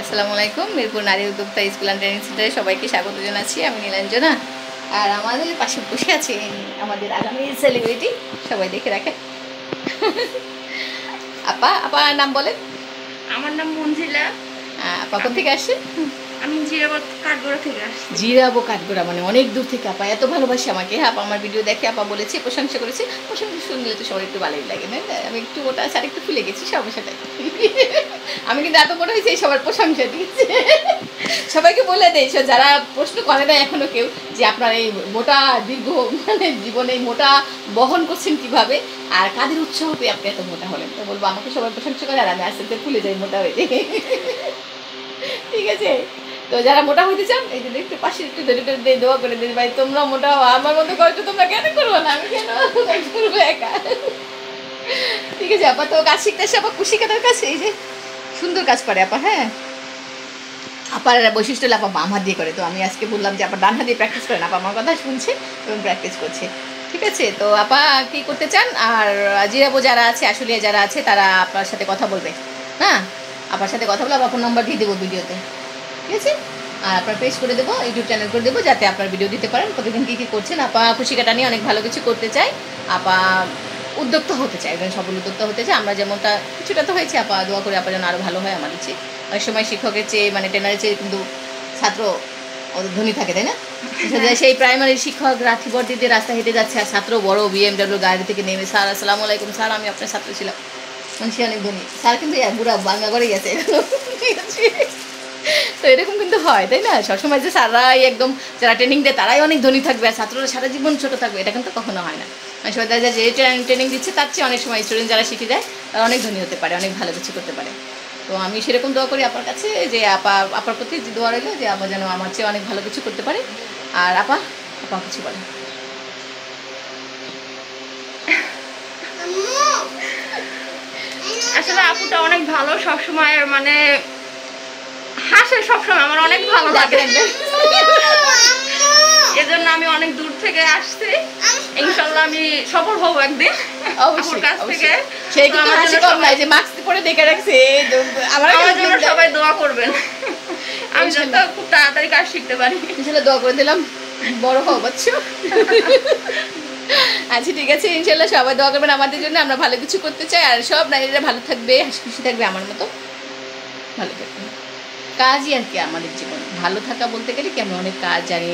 আসসালামু আলাইকুম। মিরপুর নারী উদ্যোক্তা স্কুল অ্যান্ড ট্রেনিং সেন্টারে সবাইকে স্বাগত জানাচ্ছি। আমি নীলাঞ্জনা। আর আমাদের পাশে বসে আছে আমাদের আগামী সেলিব্রিটি, সবাই দেখে রাখেন। আপা, আপার নাম বলেন। আমার নাম মঞ্জিলা। আপা কোথা থেকে আসছে? আমি জিরাবত কাঠগড়া থেকে আসছি। জিরাবো কাঠগোড়া, মানে অনেক দূর থেকে। আপা এত ভালোবাসে আমাকে। আপা আমার ভিডিও দেখে, আপা বলেছে, প্রশংসা করেছে। প্রশংসা শুনলে তো সবার একটু ভালোই লাগে, না? আমি একটু ওটা আর একটু ফুলে গেছি সবার সাথে। আমি কিন্তু এত বড় হয়েছে সবার প্রশংসা দিয়েছে। সবাইকে বলে দেয়, যারা প্রশ্ন করে না এখনো কেউ, যে আপনার এই মোটা দীর্ঘ মানে জীবনে মোটা বহন করছেন কিভাবে, আর কাদের উৎসাহ পেয়ে আপনি এত মোটা হলেন, তো বলবো আমাকে সবাই প্রশংসা করে আর আমি আস্তে আস্তে ফুলে যাই, মোটা হয়ে যাই। ঠিক আছে? তো যারা মোটা হইতে চান, এই যে দেখতে পাশে একটু ধরে ধরে দিয়ে দোয়া করে দিন, ভাই তোমরা মোটা হও, আমার মতো কষ্ট তোমরা কেন করবো না, আমি কেন করবো একা। ঠিক আছে আপা, তো কাজ শিখতে আসে আপা খুশি কাটার কাছে, এই যে সুন্দর কাজ করে আপা। হ্যাঁ, আপার বৈশিষ্ট্য হলে আপা বাম হাত দিয়ে করে, তো আমি আজকে বললাম যে আপা ডান হাত দিয়ে প্র্যাকটিস করেন। আপা আমার কথা শুনছে এবং প্র্যাকটিস করছে। ঠিক আছে, তো আপা কি করতে চান? আর জিরাবো যারা আছে, আসলে যারা আছে, তারা আপনার সাথে কথা বলবে। হ্যাঁ, আপার সাথে কথা বলে আপনার নাম্বার দিয়ে দেবো ভিডিওতে। ঠিক আছে, আর আপনার পেজ করে দেবো, ইউটিউব চ্যানেল করে দেবো, যাতে আপনার ভিডিও দিতে পারেন প্রতিদিন কী কী করছেন। আপা খুশি কাটা নিয়ে অনেক ভালো কিছু করতে চাই। আপা উদ্যোক্তা হতে চাই, একজন সফল উদ্যোক্তা হতে চাই। আমরা যেমনটা কিছুটা তো হয়েছে, আপা দোয়া করে আপা যেন আরও ভালো হয়। আমার ইচ্ছে, অনেক সময় শিক্ষকের চেয়ে, মানে ট্রেনারের চেয়ে কিন্তু ছাত্র ওদের ধনী থাকে, তাই না? সেই প্রাইমারি শিক্ষক রাখি বর্দিতে রাস্তা হেঁটে যাচ্ছে, আর ছাত্র বড় BMW গাড়ি থেকে নেমে, স্যার আসসালামু আলাইকুম, স্যার আমি আপনার ছাত্র ছিলাম, মানে সে অনেক ধনী। স্যার কিন্তু বুড়া বাংলা করেই গেছে এখনো। ঠিক আছে, তো এরকম কিন্তু হয়, তাই না? সবসময় যে স্যাররাই একদম, যারা ট্রেনিং দেয় তারাই অনেক ধনী থাকবে আর ছাত্ররা সারা জীবন ছোটো থাকবে, এটা কিন্তু কখনো হয় না। মানে সবাই দেখা যায় যে ট্রেনিং দিচ্ছে তার চেয়ে অনেক সময় স্টুডেন্ট যারা শিখে যায় তারা অনেক ধনী হতে পারে, অনেক ভালো কিছু করতে পারে। তো আমি সেরকম দোয়া করি আপনার কাছে, যে আপার প্রতি যে দোয়া রইল, যে আপা যেন আমার চেয়ে অনেক ভালো কিছু করতে পারে। আর আপা কিছু বলে। আসলে আপুটা অনেক ভালো, সবসময় মানে হাসে, সবসময় আমার অনেক ভালো লাগে। এজন্য আমি অনেক দূর থেকে আসছি। ইনশাআল্লাহ আমি সফল হব একদিন আপুর কাছ থেকে। সেই কিন্তু হাসি কম নাই, যে মাস্ক পরে দেখে রাখছে। আমার জন্য সবাই দোয়া করবেন, আমি যাতে খুব তাড়াতাড়ি কাজ শিখতে পারি। ইনশাআল্লাহ দোয়া করে দিলাম, বড় হও বাচ্চা। আচ্ছা ঠিক আছে, ইনশাল্লাহ সবাই দোয়া করবেন আমাদের জন্য, আমরা ভালো কিছু করতে চাই। আর সব নারীরা ভালো থাকবে, হাসি খুশি থাকবে, আমার মতো ভালো থাকবে। কাজই আর কি আমাদের জীবন। ভালো থাকা বলতে গেলে কি, আমরা অনেক কাজ জানি,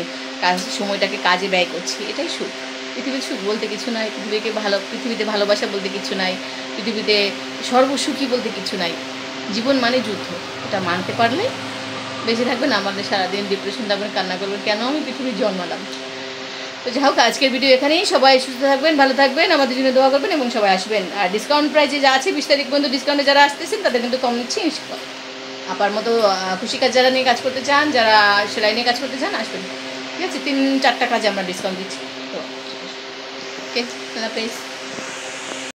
সময়টাকে কাজে ব্যয় করছি, এটাই সুখ। পৃথিবীর সুখ বলতে কিছু নাই, পৃথিবীতে ভালোবাসা বলতে কিছু নাই, পৃথিবীতে সর্বসুখী বলতে কিছু নাই। জীবন মানে যুদ্ধ, এটা মানতে পারলে বেঁচে থাকবেন। আমাদের সারাদিন ডিপ্রেশন থাকবেন, কান্না করবেন, কেন আমি পৃথিবীর জন্মালাম। তো যাই হোক, আজকের ভিডিও এখানেই। সবাই সুস্থ থাকবেন, ভালো থাকবেন, আমাদের জন্য দোয়া করবেন এবং সবাই আসবেন। আর ডিসকাউন্ট প্রাইজে যা আছে 20 তারিখ পর্যন্ত ডিসকাউন্টে যারা আসতেছেন তাদের কিন্তু কম নিচ্ছি। আপার মতো খুশি কাজ যারা নিয়ে কাজ করতে চান, যারা সেলাই নিয়ে কাজ করতে চান, আসবেন। ঠিক আছে, 3-4টা কাজে আমরা ডিসকাউন্ট দিচ্ছি। তো ওকে, প্লিজ।